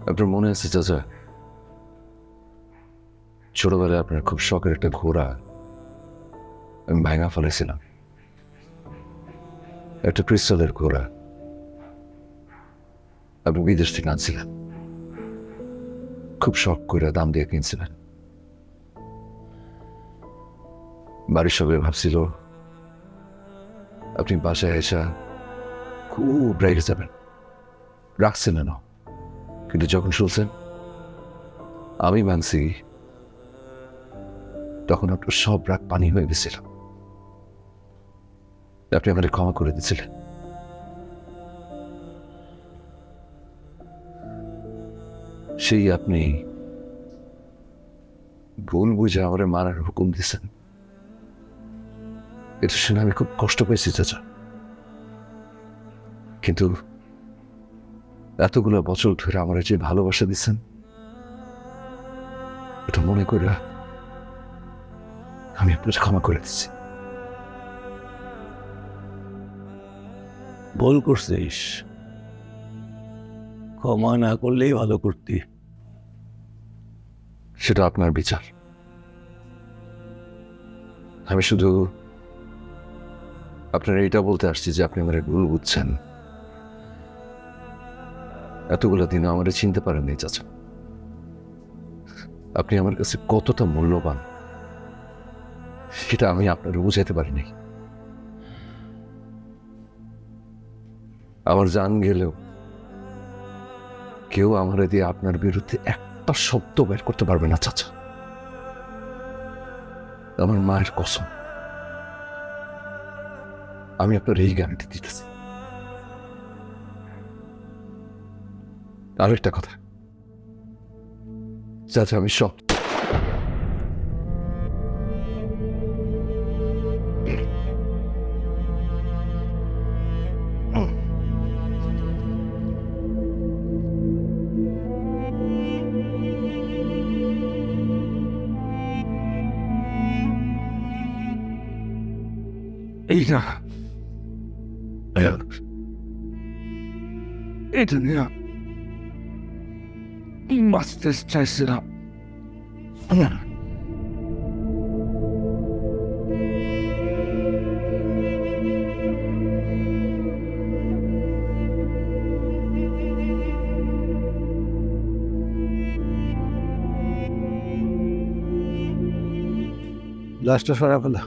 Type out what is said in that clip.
আপনার মনে আছে চাচা, ছোটবেলায় আপনার খুব শখের একটা ঘোড়া আমি ভাঙা ফেলেছিলাম। একটা ক্রিস্টালের ঘোড়া আপনি বিদেশ থেকে আনছিলেন, খুব শখ করে দাম দিয়ে কিনছিলেন। বাড়ির সবাই ভাবছিল আপনি বাসায় এসে খুব রেগে যাবেন, রাখছিলেন না। কিন্তু যখন শুনছেন আমি ভাঙছি, তখন আপনার সব রাগ পানি হয়ে গেছিল। আপনি আমাদের ক্ষমা করে দিয়েছিলেন। সেই আপনি ভুল বুঝে আমার মারার হুকুম দিয়েছেন। এটা শুনে আমি খুব কষ্ট পেয়েছি চাচা, কিন্তু এতগুলো বছর ধরে আমার যে ভালোবাসা দিচ্ছেন, এটা মনে করে আমি আপনার ক্ষমা করে দিচ্ছি। ভুল করছিস, ক্ষমা না করলেই ভালো করতি। সেটা আপনার বিচার। আমি শুধু আপনার এটা বলতে আসছি যে আপনি আমার ভুল বুঝছেন। এতগুলো দিন আমার চিনতে পারেননি চাচা, আপনি আমার কাছে কতটা মূল্যবান সেটা আমি আপনার বুঝাইতে পারিনি। আমার জান গেলেও কেউ আমার দিয়ে আপনার বিরুদ্ধে একটা শব্দ বের করতে পারবে না চাচা। আমার মায়ের কসম, আমি আপনার এই গ্যারান্টি দিতেছি। আরো একটা কথা চাচা, আমি সব এই না, এটা নিয়ে বাঁচতে চাইছিলাম। লাশটা সরা ফেলা।